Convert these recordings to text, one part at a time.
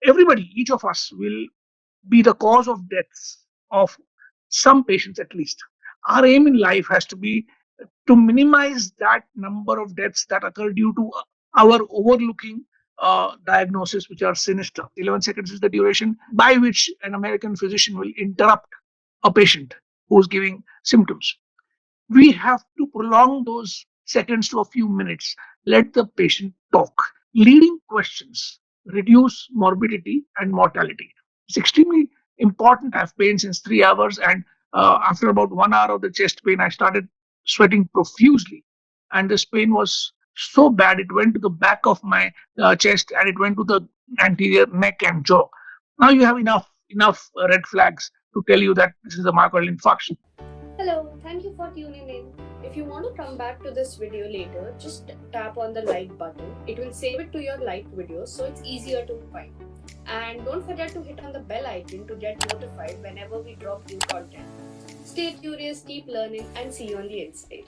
everybody, each of us will be the cause of deaths of some patients at least. Our aim in life has to be to minimize that number of deaths that occur due to our overlooking diagnosis, which are sinister. 11 seconds is the duration by which an American physician will interrupt a patient who's giving symptoms. We have to prolong those seconds to a few minutes. Let the patient talk. Leading questions reduce morbidity and mortality. It's extremely important. I've pain since 3 hours, and after about 1 hour of the chest pain, I started sweating profusely, and this pain was so bad it went to the back of my chest and it went to the anterior neck and jaw. Now you have enough red flags to tell you that this is a myocardial infarction. Hello, thank you for tuning in. If you want to come back to this video later, just tap on the like button. It will save it to your liked videos so it's easier to find. And don't forget to hit on the bell icon to get notified whenever we drop new content. Stay curious, keep learning, and see you on the inside.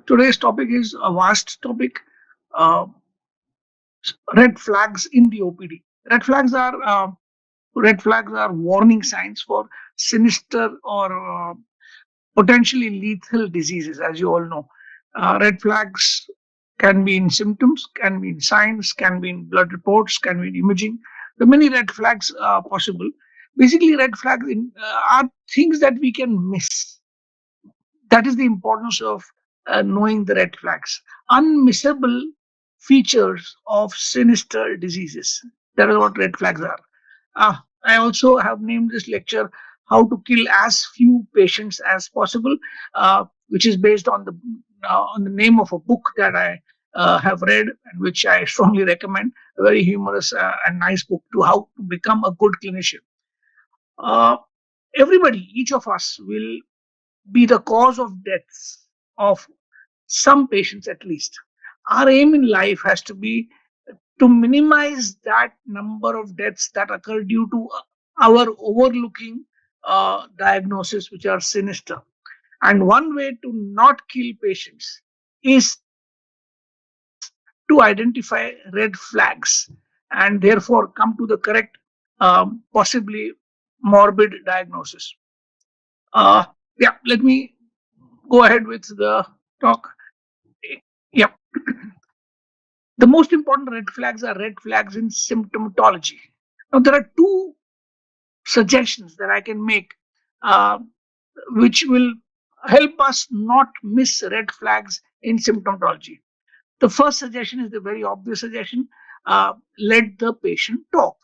Today's topic is a vast topic. Uh, Red flags in the OPD. Red flags are warning signs for sinister or potentially lethal diseases, as you all know. Red flags can be in symptoms, can be in signs, can be in blood reports, can be in imaging. The many red flags are possible. Basically, red flags are things that we can miss. That is the importance of knowing the red flags. Unmissable features of sinister diseases. That is what red flags are. I also have named this lecture "How to Kill as Few Patients as Possible," which is based on the name of a book that I have read and which I strongly recommend. A very humorous and nice book to how to become a good clinician. Uh, Everybody, each of us will be the cause of deaths of some patients at least. Our aim in life has to be to minimize that number of deaths that occur due to our overlooking diagnosis, which are sinister. And one way to not kill patients is to identify red flags and therefore come to the correct, possibly morbid diagnosis. Yeah, let me go ahead with the talk. Yeah. The most important red flags are red flags in symptomatology. Now, there are two suggestions that I can make uh, which will help us not miss red flags in symptomatology. The first suggestion is the very obvious suggestion: let the patient talk.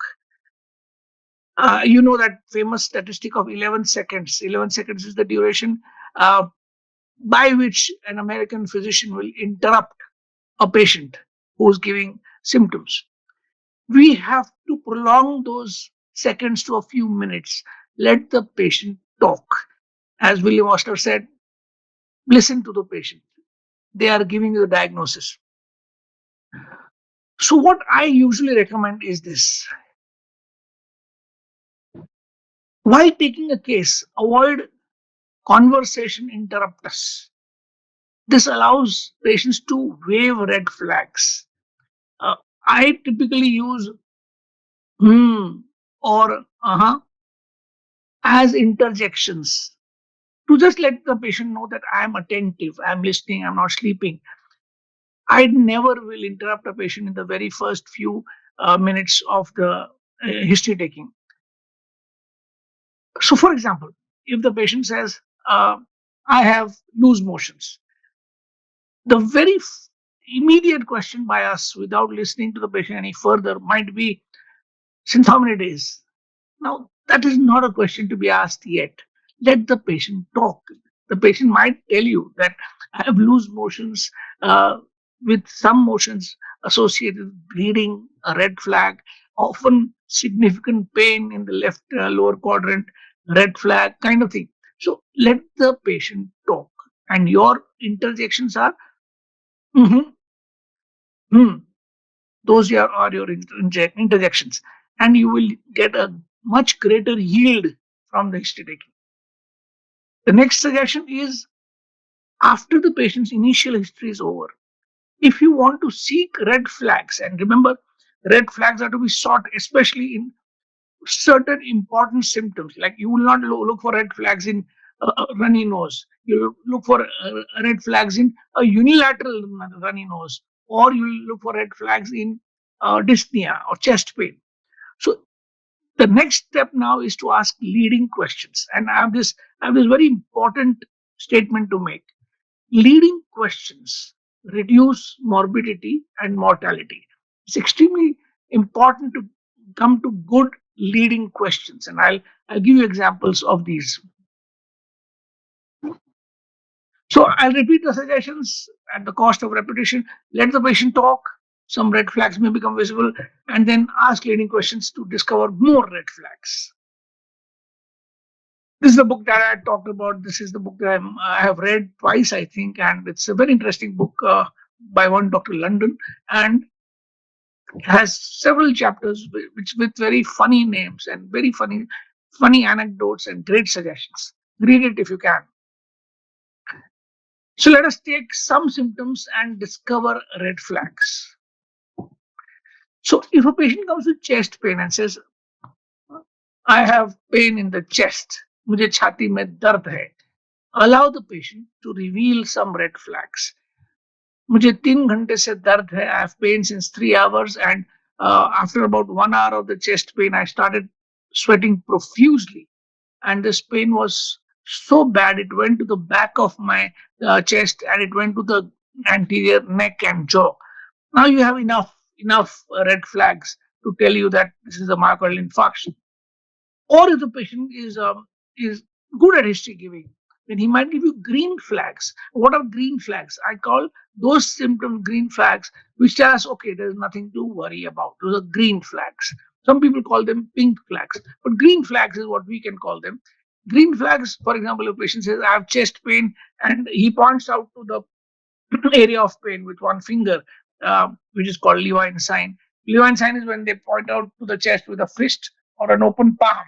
You know that famous statistic of 11 seconds. 11 seconds is the duration uh, by which an American physician will interrupt a patient who's giving symptoms. We have to prolong those seconds to a few minutes. Let the patient talk. As William Oster said, listen to the patient. They are giving you the diagnosis. So, what I usually recommend is this: while taking a case, avoid conversation interrupters. This allows patients to wave red flags. Uh, I typically use hmm or uh-huh as interjections to just let the patient know that I am attentive, I'm listening, I'm not sleeping. I never will interrupt a patient in the very first few minutes of the history taking. So, for example, if the patient says, I have loose motions, the very immediate question by us, without listening to the patient any further, might be, since how many days? Now, that is not a question to be asked yet. Let the patient talk. The patient might tell you that I have loose motions with some motions associated with bleeding, a red flag. Often significant pain in the left lower quadrant, red flag kind of thing. So let the patient talk, and your interjections are "Mhm, hmm." Those are your interjections, and you will get a much greater yield from the history taking. The next suggestion is after the patient's initial history is over, if you want to seek red flags, and remember, red flags are to be sought especially in certain important symptoms. Like you will not look for red flags in a runny nose. You look for red flags in a unilateral runny nose, or you will look for red flags in dyspnea or chest pain. So the next step now is to ask leading questions, and I have this very important statement to make. Leading questions reduce morbidity and mortality. It's extremely important to come to good leading questions, and I'll give you examples of these. So I'll repeat the suggestions at the cost of repetition. Let the patient talk. Some red flags may become visible, and then ask leading questions to discover more red flags. This is the book that I talked about. This is the book that I have read twice, I think, and it's a very interesting book by one Dr. London, and has several chapters which with very funny names and very funny anecdotes and great suggestions. Read it if you can. So let us take some symptoms and discover red flags. So if a patient comes with chest pain and says, I have pain in the chest, मुझे छाती में दर्द है, allow the patient to reveal some red flags. मुझे 3 घंटे से दर्द है. I have pain since 3 hours, and after about 1 hour of the chest pain, I started sweating profusely, and this pain was so bad it went to the back of my chest, and it went to the anterior neck and jaw. Now you have enough red flags to tell you that this is a myocardial infarction. Or if the patient is good at history giving, then he might give you green flags. What are green flags? I call those symptoms green flags, which tell us, okay, there's nothing to worry about. Those are green flags. Some people call them pink flags, but green flags is what we can call them. Green flags, for example, a patient says, I have chest pain, and he points out to the area of pain with one finger, which is called Levine sign. Levine sign is when they point out to the chest with a fist or an open palm.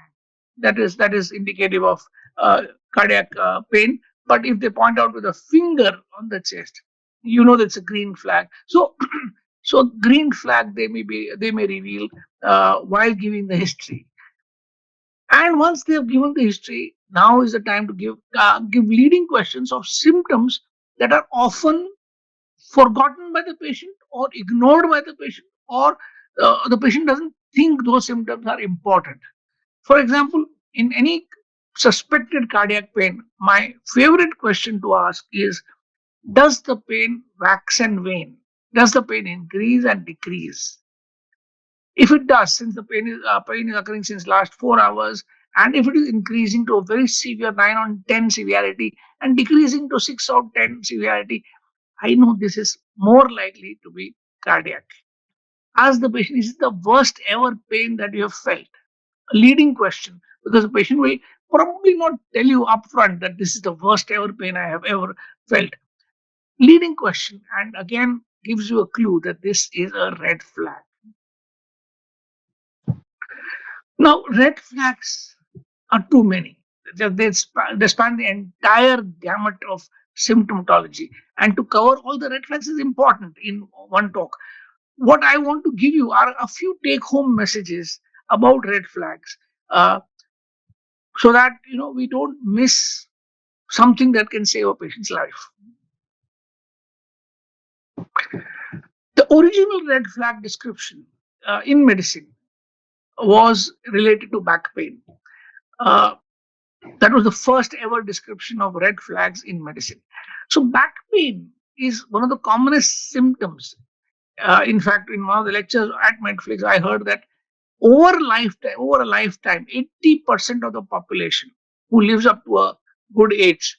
That is indicative of uh, cardiac pain. But if they point out with a finger on the chest, you know that's a green flag. So, so green flag they may reveal while giving the history. And once they have given the history, now is the time to give leading questions of symptoms that are often forgotten by the patient or ignored by the patient, or the patient doesn't think those symptoms are important. For example, in any suspected cardiac pain, my favorite question to ask is, does the pain wax and wane? Does the pain increase and decrease? If it does, since the pain is occurring since last 4 hours, and if it is increasing to a very severe 9 on 10 severity and decreasing to 6 on 10 severity, I know this is more likely to be cardiac. Ask the patient, is it the worst ever pain that you have felt? A leading question, because the patient will probably not tell you upfront that this is the worst ever pain I have ever felt. Leading question, and again gives you a clue that this is a red flag. Now, red flags are too many. They span the entire gamut of symptomatology. And to cover all the red flags is important in one talk. What I want to give you are a few take home messages about red flags, so that we don't miss something that can save a patient's life. The original red flag description in medicine was related to back pain. Uh, that was the first ever description of red flags in medicine. So, back pain is one of the commonest symptoms. In fact, in one of the lectures at Medflix, I heard that over a lifetime, 80% of the population who lives up to a good age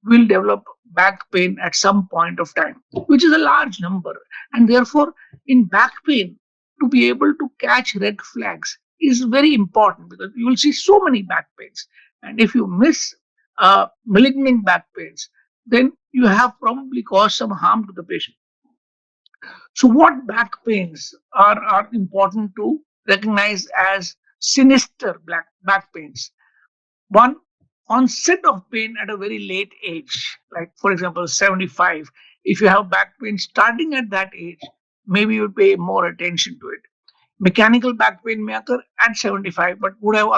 will develop back pain at some point of time, which is a large number. And therefore, in back pain, to be able to catch red flags is very important because you will see so many back pains. And if you miss malignant back pains, then you have probably caused some harm to the patient. So, what back pains are important to recognize as sinister back pains? One, onset of pain at a very late age, like for example, 75. If you have back pain starting at that age, maybe you pay more attention to it. Mechanical back pain may occur at 75, but would have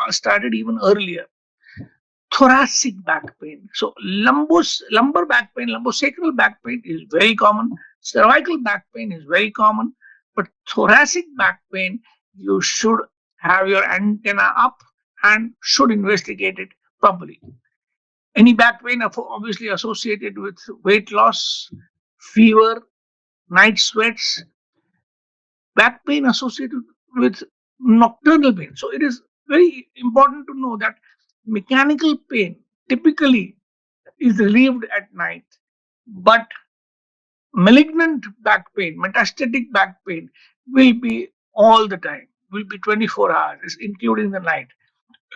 started even earlier. Thoracic back pain. So lumbar back pain, lumbosacral back pain is very common. Cervical back pain is very common. But thoracic back pain, you should have your antenna up and should investigate it properly. Any back pain obviously associated with weight loss, fever, night sweats, back pain associated with nocturnal pain. So it is very important to know that mechanical pain typically is relieved at night, but malignant back pain, metastatic back pain will be all the time, will be 24 hours, including the night.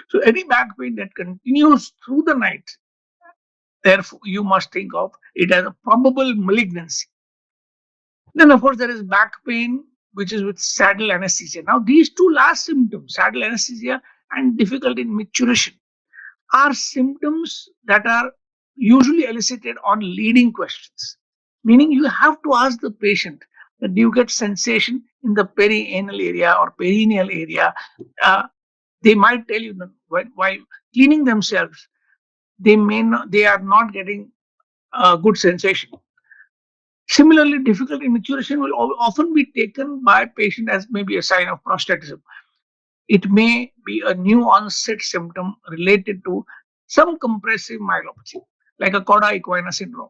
So any back pain that continues through the night, therefore you must think of it as a probable malignancy. Then, of course, there is back pain, which is with saddle anesthesia. Now, these two last symptoms, saddle anesthesia and difficulty in micturition, are symptoms that are usually elicited on leading questions. Meaning, you have to ask the patient that do you get sensation in the perianal area or perineal area? Uh, they might tell you that while cleaning themselves, they are not getting good sensation. Similarly, difficulty in maturation will often be taken by patient as maybe a sign of prostatism. It may be a new onset symptom related to some compressive myelopathy, like a cauda equina syndrome.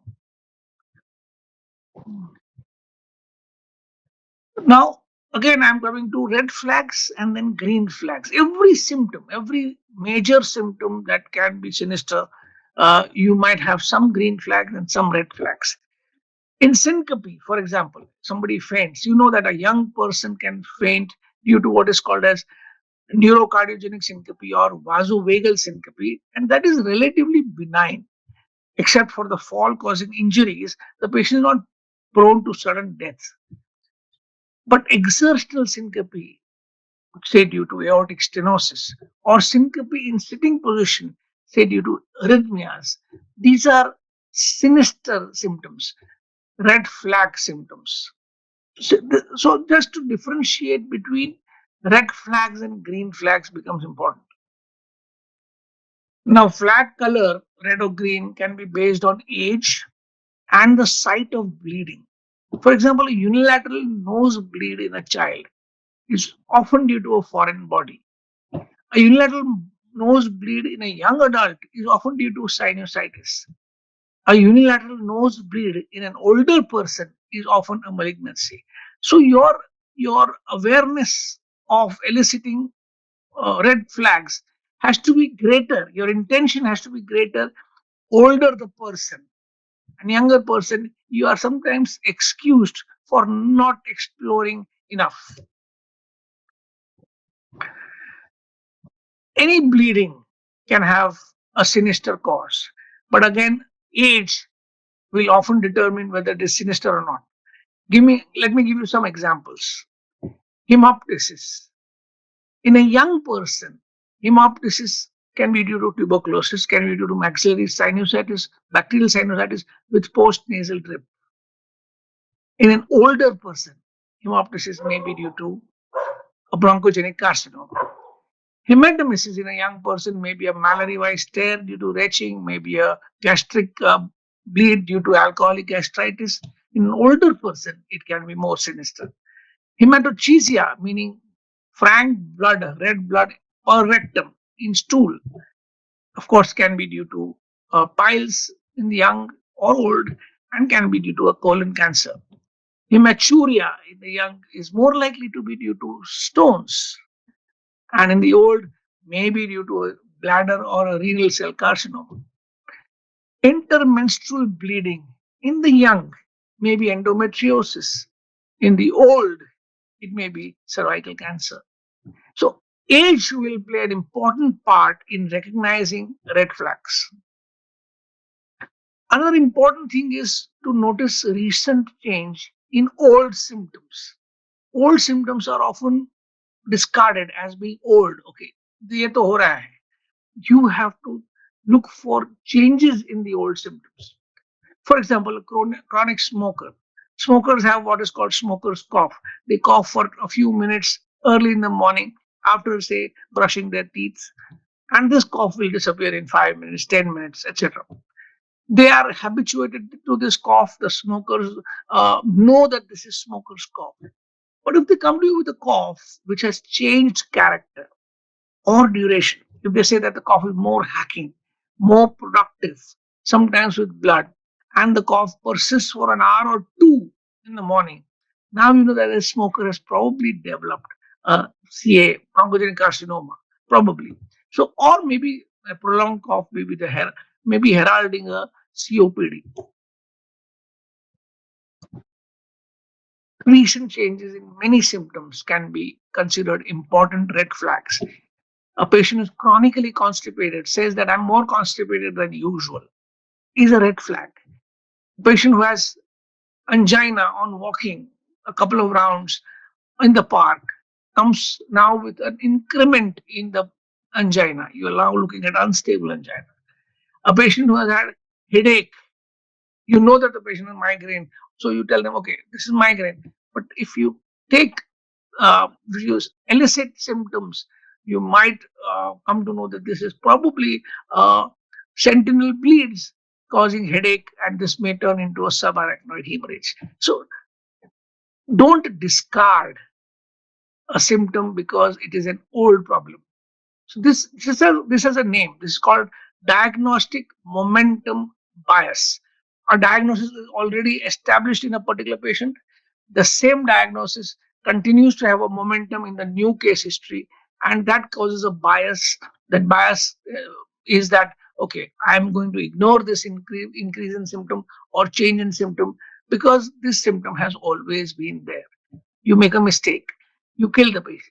Now, again, I'm coming to red flags and then green flags. Every symptom, every major symptom that can be sinister, you might have some green flags and some red flags. In syncope, for example, somebody faints. You know that a young person can faint due to what is called as neurocardiogenic syncope or vasovagal syncope, and that is relatively benign, except for the fall causing injuries. The patient is not prone to sudden death. But exertional syncope, say due to aortic stenosis, or syncope in sitting position, say due to arrhythmias, these are sinister symptoms, red flag symptoms. So just to differentiate between red flags and green flags becomes important. Now, flag color, red or green, can be based on age and the site of bleeding. For example, a unilateral nosebleed in a child is often due to a foreign body. A unilateral nosebleed in a young adult is often due to sinusitis. A unilateral nosebleed in an older person is often a malignancy. So your awareness of eliciting red flags has to be greater. Your intention has to be greater. Older the person, and younger person, you are sometimes excused for not exploring enough. Any bleeding can have a sinister cause, but again, age will often determine whether it is sinister or not. Let me give you some examples. Hemoptysis. In a young person, hemoptysis can be due to tuberculosis, can be due to maxillary sinusitis, bacterial sinusitis with post-nasal drip. In an older person, hemoptysis may be due to a bronchogenic carcinoma. Hematemesis in a young person may be a Mallory-Weiss tear due to retching, maybe a gastric bleed due to alcoholic gastritis. In an older person, it can be more sinister. Hematochezia, meaning frank blood, red blood, or rectum in stool, of course, can be due to piles in the young or old and can be due to a colon cancer. Hematuria in the young is more likely to be due to stones, and in the old, may be due to a bladder or a renal cell carcinoma. Intermenstrual bleeding in the young may be endometriosis. In the old, it may be cervical cancer. So Age will play an important part in recognizing red flags. Another important thing is to notice recent change in old symptoms. Old symptoms are often discarded as being old. Okay, ये तो हो रहा है. You have to look for changes in the old symptoms. For example, a chronic smoker. Smokers have what is called smoker's cough. They cough for a few minutes early in the morning after, say, brushing their teeth, and this cough will disappear in 5 minutes, 10 minutes, etc. They are habituated to this cough. The smokers know that this is smoker's cough. But if they come to you with a cough which has changed character or duration, if they say that the cough is more hacking, more productive, sometimes with blood, and the cough persists for an hour or two in the morning, now you know that a smoker has probably developed a CA, bronchogenic carcinoma, probably. So, or maybe a prolonged cough, maybe maybe heralding a COPD. Recent changes in many symptoms can be considered important red flags. A patient is chronically constipated, says that I'm more constipated than usual, is a red flag. A patient who has angina on walking a couple of rounds in the park comes now with an increment in the angina. You are now looking at unstable angina. A patient who has had headache, you know that the patient has migraine, so you tell them, okay, this is migraine. But if you take use elicit symptoms, you might come to know that this is probably sentinel bleeds causing headache, and this may turn into a subarachnoid hemorrhage. So don't discard a symptom because it is an old problem. So this has a name. This is called diagnostic momentum bias. A diagnosis is already established in a particular patient. The same diagnosis continues to have a momentum in the new case history, and that causes a bias. That bias is that, okay, I'm going to ignore this increase in symptom or change in symptom because this symptom has always been there. You make a mistake, you kill the patient.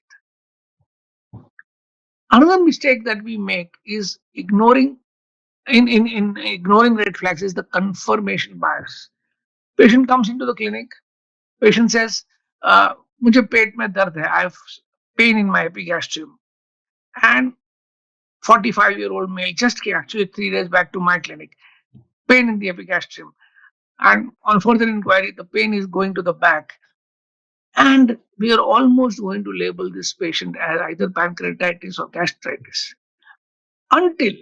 Another mistake that we make is in ignoring red flags is the confirmation bias. Patient comes into the clinic. Patient says, "मुझे पेट में दर्द है. I have pain in my epigastrium." And 45-year-old male just came actually 3 days back to my clinic. Pain in the epigastrium. And on further inquiry, the pain is going to the back. And we are almost going to label this patient as either pancreatitis or gastritis until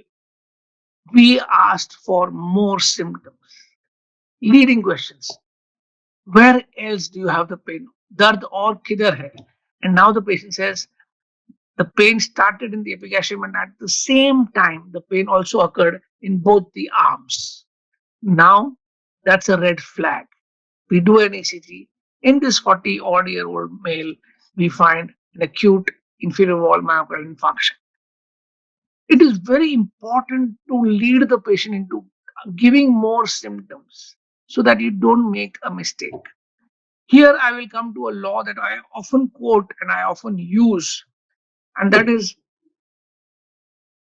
we asked for more symptoms. Leading questions. Where else do you have the pain? Dard or kidhar hai? And now the patient says the pain started in the epigastrium and at the same time the pain also occurred in both the arms. Now that's a red flag. We do an ECG. In this 40 odd year old male, we find an acute inferior wall myocardial infarction. It is very important to lead the patient into giving more symptoms so that you don't make a mistake. Here, I will come to a law that I often quote and I often use, and that is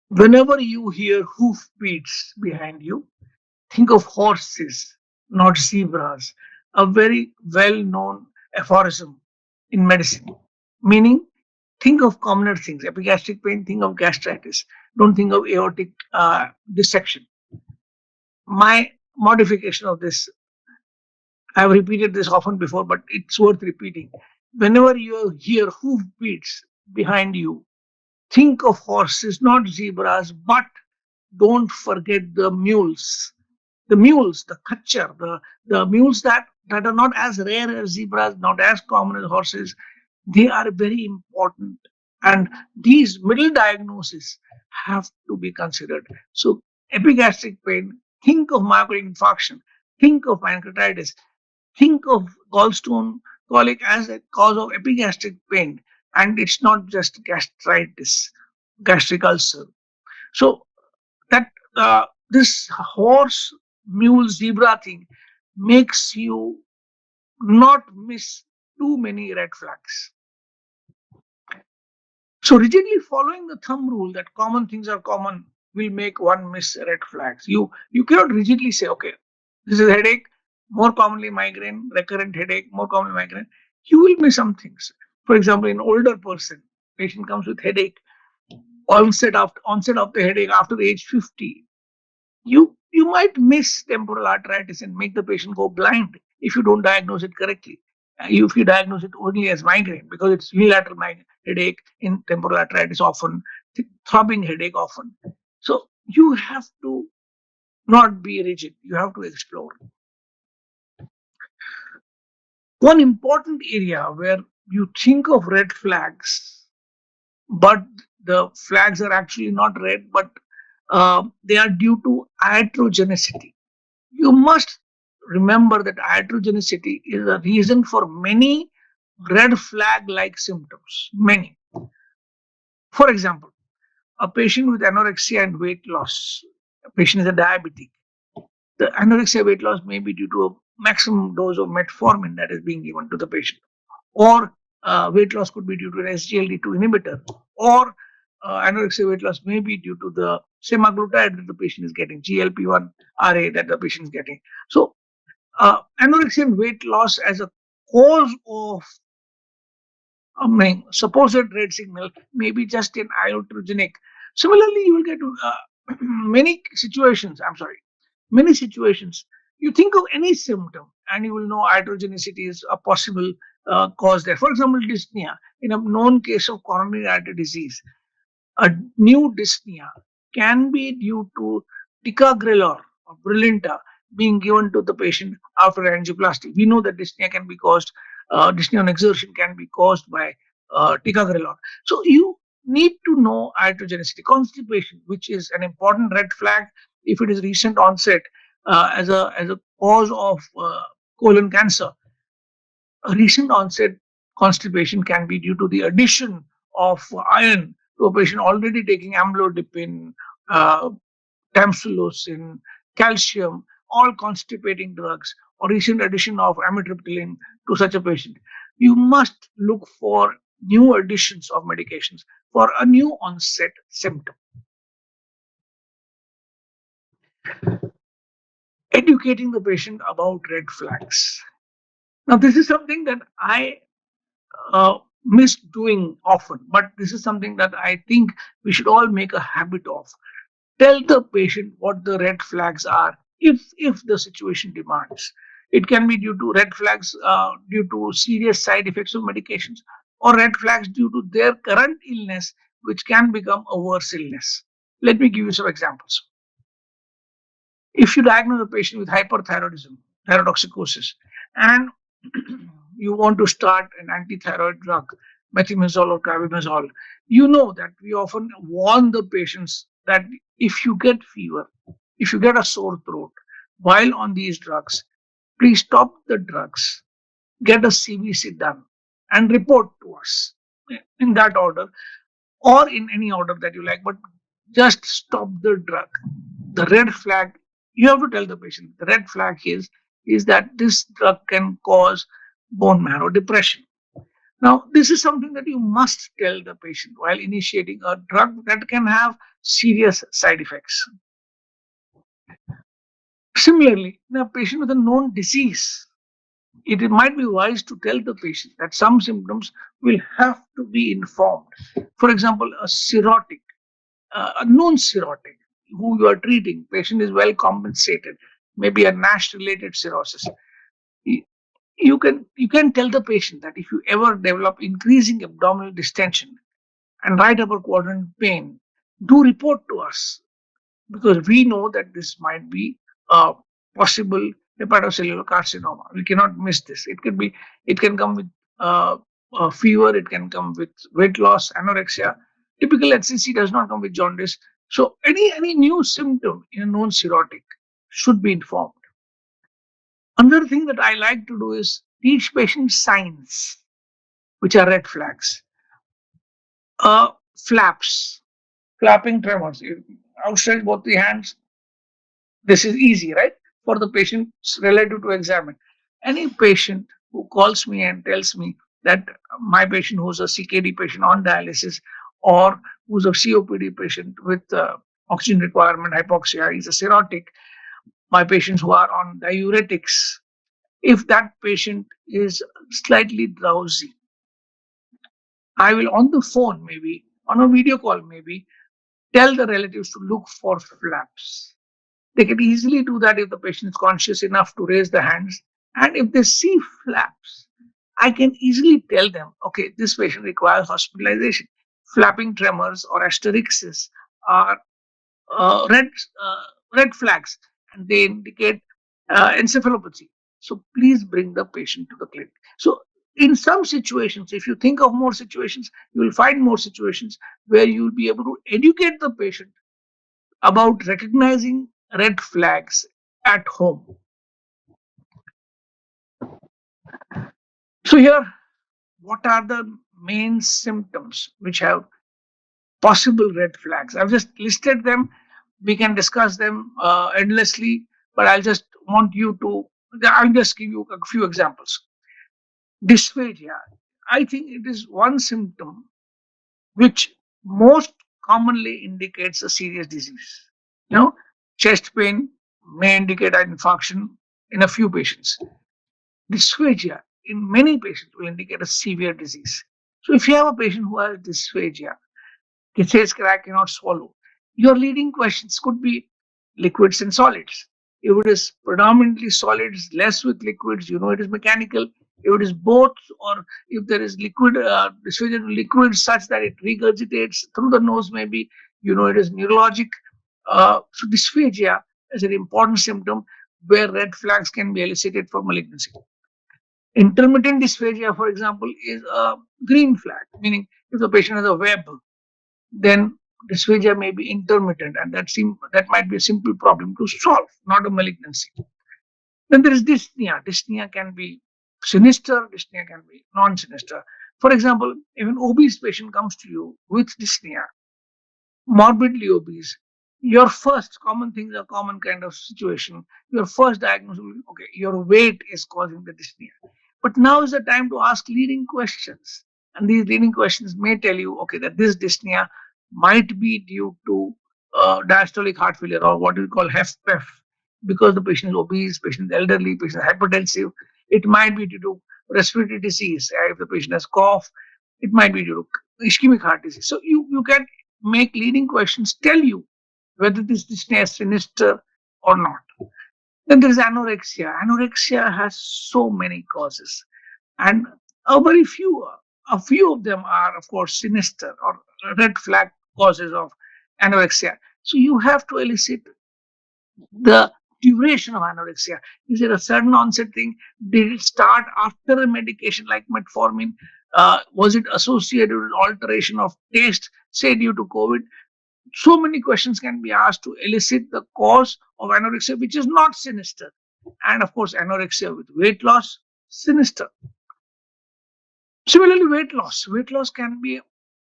whenever you hear hoofbeats behind you, think of horses, not zebras. A very well known aphorism in medicine, meaning think of commoner things. Epigastric pain, think of gastritis. Don't think of aortic dissection. My modification of this, I've repeated this often before, but it's worth repeating. Whenever you hear hoofbeats behind you, think of horses, not zebras, but don't forget the mules. The mules, the khachar, the mules that are not as rare as zebras, not as common as horses, they are very important. And these middle diagnoses have to be considered. So, epigastric pain, think of myocardial infarction, think of pancreatitis, think of gallstone colic as a cause of epigastric pain. And it's not just gastritis, gastric ulcer. So, that this horse, mule, zebra thing makes you not miss too many red flags. So rigidly following the thumb rule that common things are common will make one miss red flags. You cannot rigidly say, okay, this is headache, more commonly migraine, recurrent headache, more commonly migraine. You will miss some things. For example, in older person, patient comes with headache, onset of the headache after age 50. You might miss temporal arteritis and make the patient go blind if you don't diagnose it correctly. If you diagnose it only as migraine, because it's unilateral headache in temporal arteritis often, throbbing headache often. So you have to not be rigid. You have to explore. One important area where you think of red flags, but the flags are actually not red, but they are due to iatrogenicity. You must remember that iatrogenicity is a reason for many red flag like symptoms. Many. For example, a patient with anorexia and weight loss, a patient is a diabetic. The anorexia weight loss may be due to a maximum dose of metformin that is being given to the patient, or weight loss could be due to an SGLT2 inhibitor, or anorexia weight loss may be due to the semaglutide that the patient is getting, GLP-1 RA that the patient is getting. So anorexia and weight loss as a cause of supposed red signal may be just an iatrogenic. Similarly, you will get many situations. I'm sorry, many situations. You think of any symptom, and you will know iatrogenicity is a possible cause there. For example, dyspnea. In a known case of coronary artery disease, a new dyspnea can be due to ticagrelor or Brilinta being given to the patient after angioplasty. We know that dyspnea can be caused, dyspnea on exertion can be caused by ticagrelor. So you need to know iatrogenicity. Constipation, which is an important red flag if it is recent onset as a cause of colon cancer. A recent onset constipation can be due to the addition of iron to a patient already taking amlodipine, uh, tamsulosin, calcium, all constipating drugs, or recent addition of amitriptyline to such a patient. You must look for new additions of medications for a new onset symptom. Educating the patient about red flags. Now, this is something that I miss doing often, but this is something that I think we should all make a habit of. Tell the patient what the red flags are if the situation demands. It can be due to red flags due to serious side effects of medications, or red flags due to their current illness, which can become a worse illness. Let me give you some examples. If you diagnose a patient with hyperthyroidism, thyrotoxicosis, and you want to start an antithyroid drug, methimazole or carbimazole, you know that we often warn the patients that if you get fever, if you get a sore throat while on these drugs, please stop the drugs, get a CBC done, and report to us in that order or in any order that you like, but just stop the drug. The red flag, you have to tell the patient, the red flag is that this drug can cause bone marrow depression. Now, this is something that you must tell the patient while initiating a drug that can have serious side effects. Similarly, in a patient with a known disease, it might be wise to tell the patient that some symptoms will have to be informed. For example, a known cirrhotic who you are treating, patient is well compensated, maybe a NASH related cirrhosis. You can tell the patient that if you ever develop increasing abdominal distension and right upper quadrant pain, do report to us because we know that this might be a possible hepatocellular carcinoma. We cannot miss this. It can come with fever, it can come with weight loss, anorexia. Typical HCC does not come with jaundice. So any new symptom in a known cirrhotic should be informed. Another thing that I like to do is teach patients signs, which are red flags. Flaps, flapping tremors. You outstretch both the hands. This is easy, right? For the patient's relative to examine. Any patient who calls me and tells me that my patient who's a CKD patient on dialysis or who's a COPD patient with oxygen requirement hypoxia, is a cirrhotic, my patients who are on diuretics, if that patient is slightly drowsy, I will on the phone, maybe on a video call, maybe tell the relatives to look for flaps. They can easily do that if the patient is conscious enough to raise the hands. And if they see flaps, I can easily tell them, okay, this patient requires hospitalization. Flapping tremors or asterixis are uh, red uh, red flags, and they indicate encephalopathy. So please bring the patient to the clinic. So in some situations, if you think of more situations, you will find more situations where you will be able to educate the patient about recognizing red flags at home. So here, what are the main symptoms which have possible red flags? I've just listed them. We can discuss them endlessly, but I'll just give you a few examples. Dysphagia. I think it is one symptom which most commonly indicates a serious disease. You know, chest pain may indicate an infarction in a few patients. Dysphagia in many patients will indicate a severe disease. So if you have a patient who has dysphagia, it says crack cannot swallow. Your leading questions could be liquids and solids. If it is predominantly solids, less with liquids, you know it is mechanical. If it is both, or if there is liquid, dysphagia to liquid such that it regurgitates through the nose, maybe, you know it is neurologic. So dysphagia is an important symptom where red flags can be elicited for malignancy. Intermittent dysphagia, for example, is a green flag, meaning if the patient has a web, then dysphagia may be intermittent, and that might be a simple problem to solve, not a malignancy. Then there is dyspnea. Dyspnea can be sinister, dyspnea can be non-sinister. For example, if an obese patient comes to you with dyspnea, morbidly obese, your first common things are common kind of situation. Your first diagnosis will be, okay, your weight is causing the dyspnea. But now is the time to ask leading questions. And these leading questions may tell you, okay, that this dyspnea might be due to diastolic heart failure, or what we call HFpEF, because the patient is obese, patient is elderly, patient is hypertensive. It might be due to respiratory disease. If the patient has cough, it might be due to ischemic heart disease. So you can make leading questions tell you whether this dyspnea is sinister or not. Then there is anorexia. Anorexia has so many causes, and a few of them are, of course, sinister or red flag causes of anorexia. So you have to elicit the duration of anorexia. Is it a sudden onset thing? Did it start after a medication like metformin? Was it associated with alteration of taste, say due to COVID? So many questions can be asked to elicit the cause of anorexia, which is not sinister. And of course, anorexia with weight loss, sinister. Similarly, weight loss can be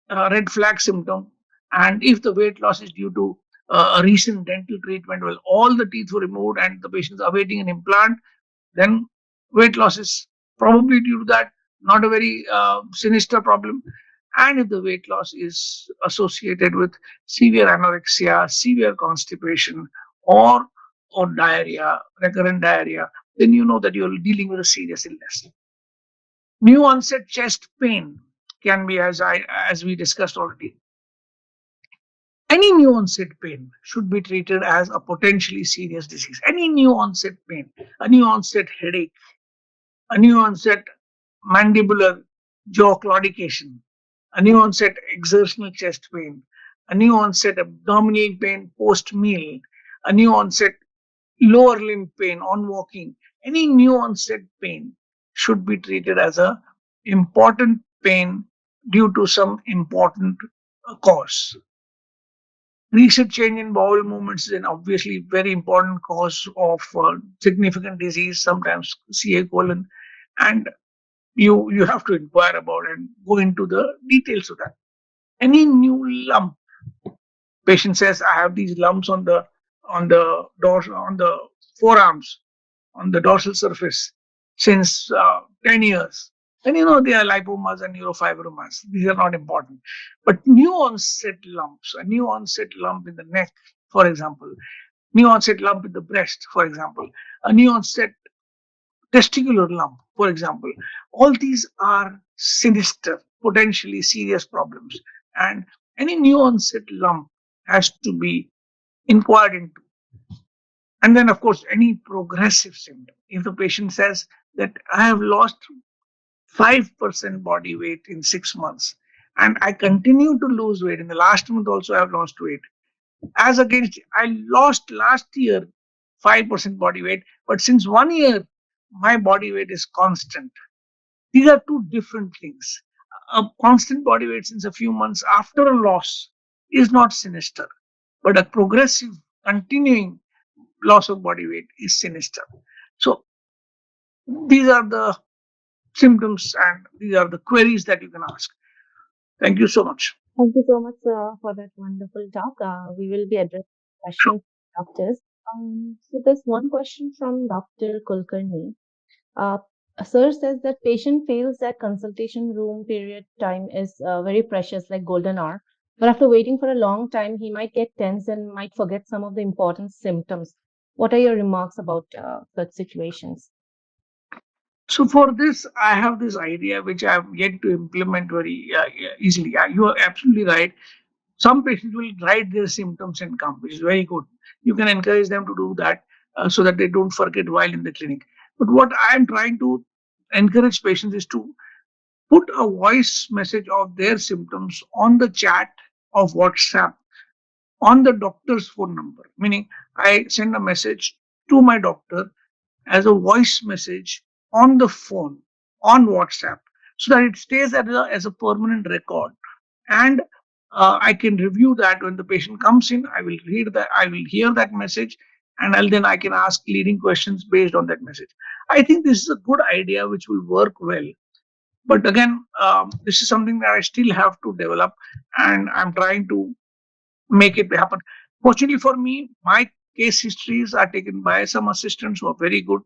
a red flag symptom. And if the weight loss is due to a recent dental treatment, well, all the teeth were removed and the patient is awaiting an implant, then weight loss is probably due to that, not a very sinister problem. And if the weight loss is associated with severe anorexia, severe constipation, or diarrhea, recurrent diarrhea, then you know that you're dealing with a serious illness. New onset chest pain can be, as we discussed already. Any new onset pain should be treated as a potentially serious disease. Any new onset pain, a new onset headache, a new onset mandibular jaw claudication, a new onset exertional chest pain, a new onset abdominal pain post meal, a new onset lower limb pain on walking. Any new onset pain should be treated as a important pain due to some important cause. Recent change in bowel movements is an obviously very important cause of significant disease, sometimes CA colon, and you have to inquire about and go into the details of that. Any new lump, patient says, I have these lumps on the forearms, on the dorsal surface since 10 years. And they are lipomas and neurofibromas. These are not important. But new onset lumps, a new onset lump in the neck, for example, new onset lump in the breast, for example, a new onset testicular lump, for example, all these are sinister, potentially serious problems. And any new onset lump has to be inquired into. And then, of course, any progressive symptom. If the patient says that I have lost 5% body weight in 6 months and I continue to lose weight, in the last month also I have lost weight, as against I lost last year 5% body weight, but since 1 year my body weight is constant. These are two different things. A constant body weight since a few months after a loss is not sinister, but a progressive, continuing loss of body weight is sinister. So these are the symptoms and these are the queries that you can ask. Thank you so much. Thank you so much for that wonderful talk. We will be addressing questions from doctors. So there's one question from Dr. Kulkarni. Uh, Sir says that patient feels that consultation room period time is very precious, like golden hour. But after waiting for a long time, he might get tense and might forget some of the important symptoms. What are your remarks about such situations? So for this, I have this idea which I have yet to implement very easily. You are absolutely right. Some patients will write their symptoms and come, which is very good. You can encourage them to do that so that they don't forget while in the clinic. But what I am trying to encourage patients is to put a voice message of their symptoms on the chat of WhatsApp on the doctor's phone number. Meaning, I send a message to my doctor as a voice message on the phone on WhatsApp so that it stays as a permanent record. And I can review that when the patient comes in. I will read that, I will hear that message, and then I can ask leading questions based on that message. I think this is a good idea which will work well. But again, this is something that I still have to develop, and I'm trying to make it happen. Fortunately for me, my case histories are taken by some assistants who are very good,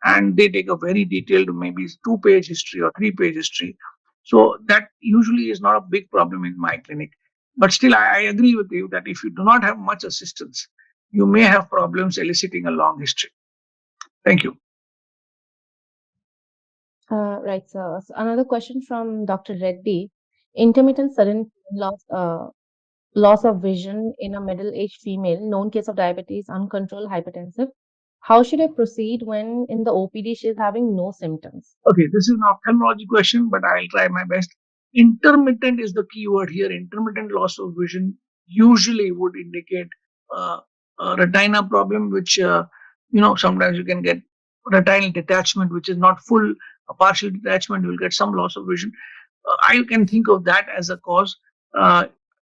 and they take a very detailed, maybe 2 page history or 3 page history. So that usually is not a big problem in my clinic. But still, I agree with you that if you do not have much assistance, you may have problems eliciting a long history. Thank you. Right, sir. So another question from Dr. Reddy. Intermittent sudden loss of vision in a middle-aged female, known case of diabetes, uncontrolled hypertensive. How should I proceed when in the OPD she is having no symptoms? Okay, this is an ophthalmology question, but I'll try my best. Intermittent is the key word here. Intermittent loss of vision usually would indicate uh, a retina problem, which, sometimes you can get retinal detachment, which is not full, a partial detachment, you will get some loss of vision. I can think of that as a cause. Uh,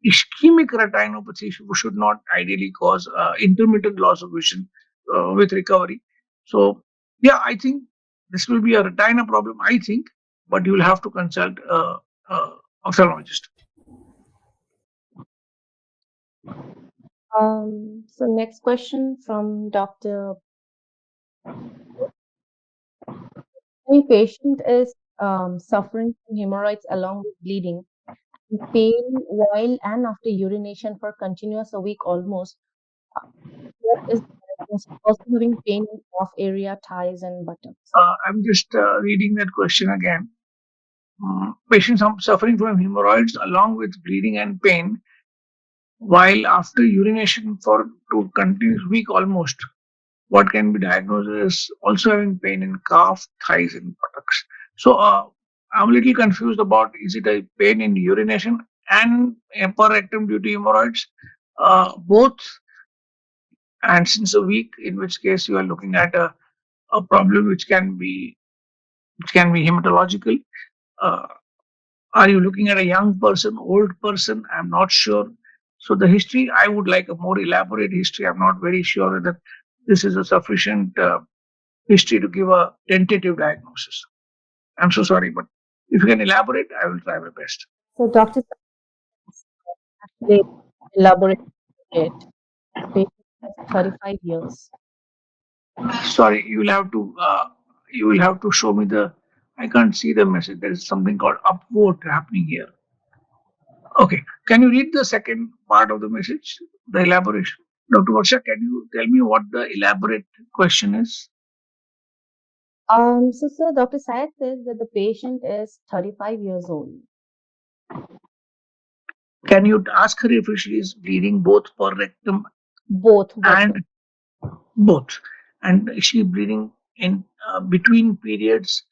Ischemic retinopathy should not ideally cause intermittent loss of vision with recovery. So, yeah, I think this will be a retina problem, I think, but you will have to consult ophthalmologist. So next question from Dr. Any patient is suffering from hemorrhoids along with bleeding, pain while and after urination for continuous a week almost. What is the diagnosis? Also having pain in off area, thighs, and buttocks. I'm just reading that question again. Patients are suffering from hemorrhoids along with bleeding and pain while after urination for to continuous week almost. What can be diagnosed as also having pain in calf, thighs, and buttocks. So I'm a little confused about is it a pain in urination and upper rectum due to hemorrhoids, both, and since a week, in which case you are looking at a problem which can be hematological. Uh, are you looking at a young person, old person? I'm not sure. So the history, I would like a more elaborate history. I'm not very sure that this is a sufficient history to give a tentative diagnosis. I'm so sorry, but if you can elaborate, I will try my best. So Dr. Actually elaborate it. The patient is 35 years. Sorry, you will have to show me the I can't see the message. There is something called upvote happening here. Okay. Can you read the second part of the message, the elaboration? Dr. Varsha, can you tell me what the elaborate question is? So, sir, Dr. Syed says that the patient is 35 years old. Can you ask her if she is bleeding both per rectum Both, sir. and both? And is she bleeding in between periods,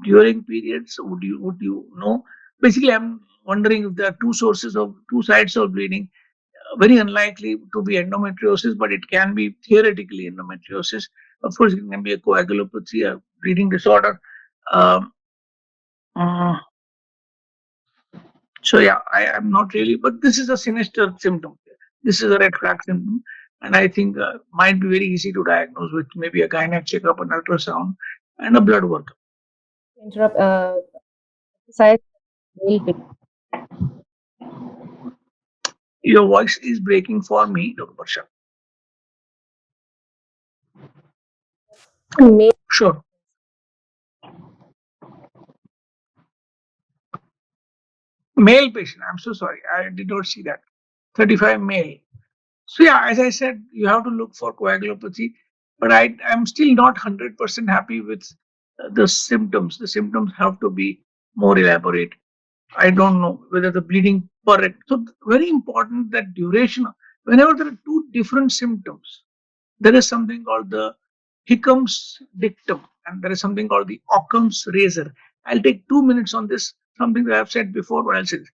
during periods? Would you know? Basically, I'm wondering if there are two sides of bleeding. Very unlikely to be endometriosis, but it can be theoretically endometriosis. Of course, it can be a coagulopathy, a bleeding disorder. Um, uh, so yeah, I am not really, but this is a sinister symptom. This is a red flag symptom, and I think might be very easy to diagnose with maybe a gynec checkup, an ultrasound, and a blood work. Interrupt. Syed, male Your voice is breaking for me, Dr. Barsha. patient, male. Sure, male patient. I'm so sorry, I did not see that. 35 male. So yeah, as I said, you have to look for coagulopathy, but I'm still not 100% happy with the symptoms. The symptoms have to be more elaborate. I don't know whether the bleeding per so very important that duration. Whenever there are two different symptoms, there is something called the Hickham's dictum, and there is something called the Occam's razor. I'll take 2 minutes on this. Something that I've said before, but I'll say this.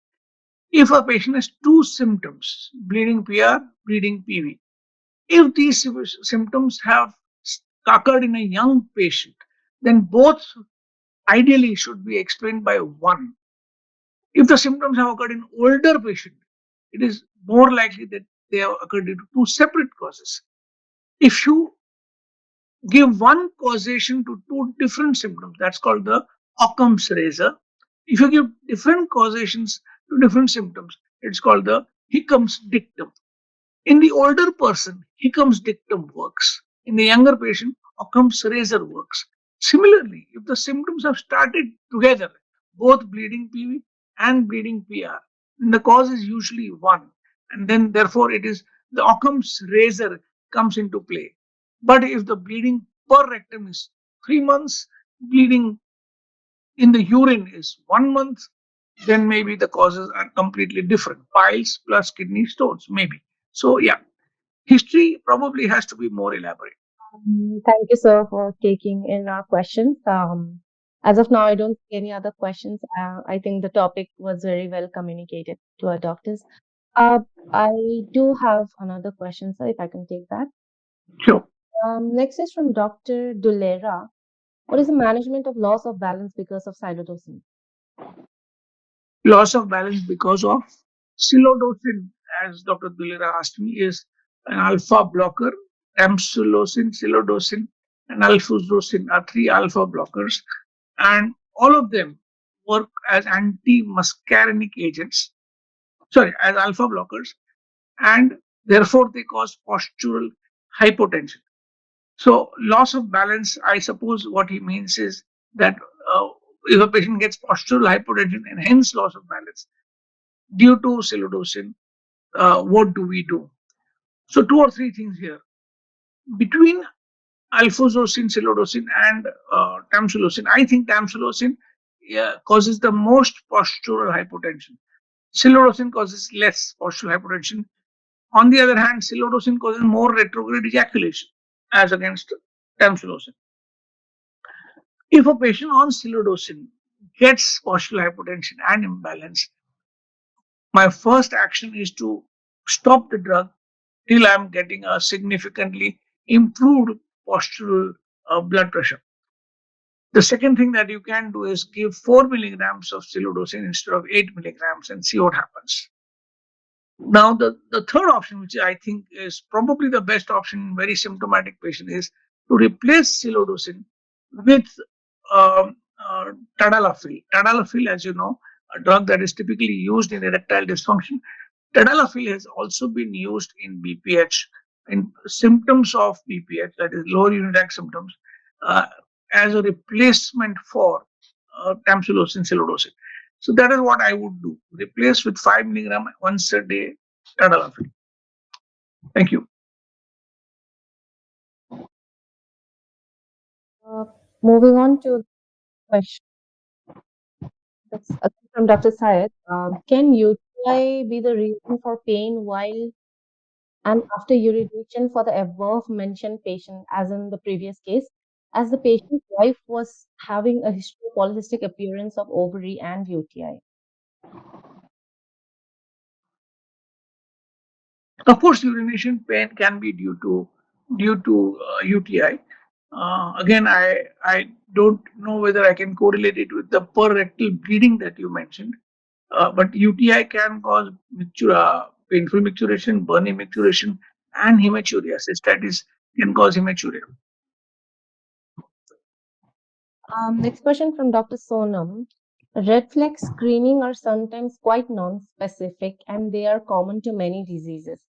If a patient has two symptoms, bleeding PR, bleeding PV, if these symptoms have occurred in a young patient, then both ideally should be explained by one. If the symptoms have occurred in older patient, it is more likely that they have occurred due to two separate causes. If you give one causation to two different symptoms, that's called the Occam's razor. If you give different causations to different symptoms, it's called the Hickham's dictum. In the older person, Hickham's dictum works. In the younger patient, Occam's razor works. Similarly, if the symptoms have started together, both bleeding PV and bleeding PR, then the cause is usually one. And then, therefore, it is the Occam's razor comes into play. But if the bleeding per rectum is 3 months, bleeding in the urine is 1 month, then maybe the causes are completely different. Piles plus kidney stones, maybe. So, yeah, history probably has to be more elaborate. Thank you, sir, for taking in our questions. As of now, I don't see any other questions. I think the topic was very well communicated to our doctors. Uh, I do have another question, sir, if I can take that. Sure. Next is from Dr. Dulera. What is the management of loss of balance because of silodosin? Loss of balance because of psilocybin, as Dr. Dulera asked me, is an alpha blocker. Tamsulosin, psilocybin, and alfuzosin are three alpha blockers, and all of them work as anti-muscarinic agents. Sorry, as alpha blockers, and therefore they cause postural hypotension. So, loss of balance, I suppose what he means is that if a patient gets postural hypotension and hence loss of balance due to psilocybin, what do we do? So, two or three things here. Between alfuzosin, psilocybin, and tamsulosin, I think tamsulosin causes the most postural hypotension. Psilocybin causes less postural hypotension. On the other hand, psilocybin causes more retrograde ejaculation as against tamsulosin. If a patient on psilocybin gets postural hypotension and imbalance, my first action is to stop the drug till I'm getting a significantly improved postural blood pressure. The second thing that you can do is give 4 milligrams of psilocybin instead of 8 milligrams and see what happens. Now, the third option, which I think is probably the best option in very symptomatic patient, is to replace psilocybin with tadalafil. Tadalafil, as you know, a drug that is typically used in erectile dysfunction. Tadalafil has also been used in BPH, in symptoms of BPH, that is lower urinary tract symptoms, uh, as a replacement for tamsulosin, silodosin. So that is what I would do. Replace with 5 milligram once a day tadalafil. Thank you. Uh, Moving on to question that's from Dr. Syed. Can UTI be the reason for pain while and after urination for the above mentioned patient, as in the previous case, as the patient's wife was having a history of polycystic appearance of ovary and UTI? Of course, urination pain can be due to UTI. Again, I don't know whether I can correlate it with the per rectal bleeding that you mentioned. But UTI can cause painful micturition, burning micturition, and hematuria. That is, can cause hematuria. Next question from Dr. Sonam. Red flag screening are sometimes quite non-specific and they are common to many diseases.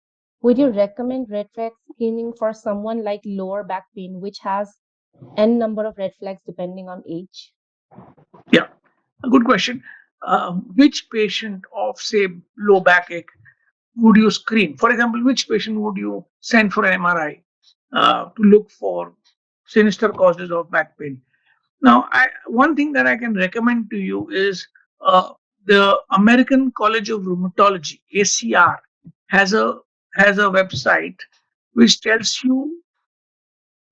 Would you recommend red flag screening for someone like lower back pain, which has n number of red flags depending on age? Yeah, a good question. Which patient of, say, low backache would you screen? For example, which patient would you send for an MRI to look for sinister causes of back pain? Now, one thing that I can recommend to you is the American College of Rheumatology (ACR) has a has a website which tells you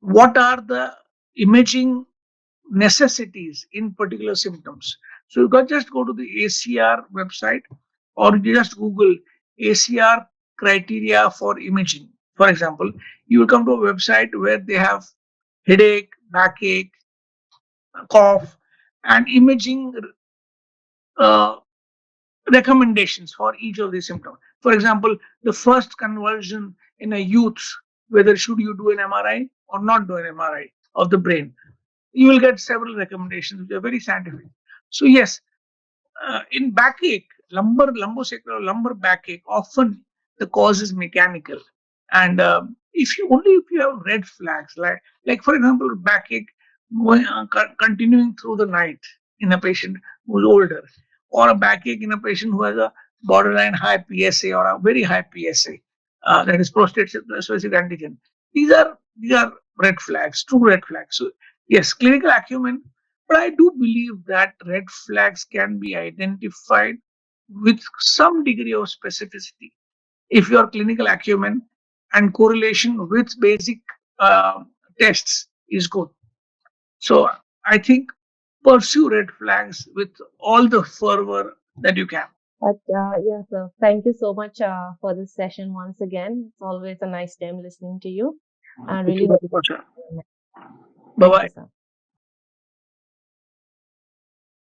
what are the imaging necessities in particular symptoms. So you can just go to the ACR website or you just Google ACR criteria for imaging. For example, you will come to a website where they have headache, backache, cough, and imaging uh, recommendations for each of these symptoms. For example, the first conversion in a youth, whether should you do an MRI or not do an MRI of the brain, you will get several recommendations which are very scientific. So yes, in backache, lumbosacral, lumbar backache, often the cause is mechanical, and if you have red flags, like for example, backache continuing through the night in a patient who's older, or a backache in a patient who has a borderline high PSA or a very high PSA, that is prostate specific antigen. These are red flags, true red flags. So yes, clinical acumen, but I do believe that red flags can be identified with some degree of specificity if your clinical acumen and correlation with basic uh, tests is good. So I think pursue red flags with all the fervor that you can. But yeah, so thank you so much for this session once again. It's always a nice time listening to you. I Thank you, really hope. Dr. Tushar. Bye Thank you, bye. sir.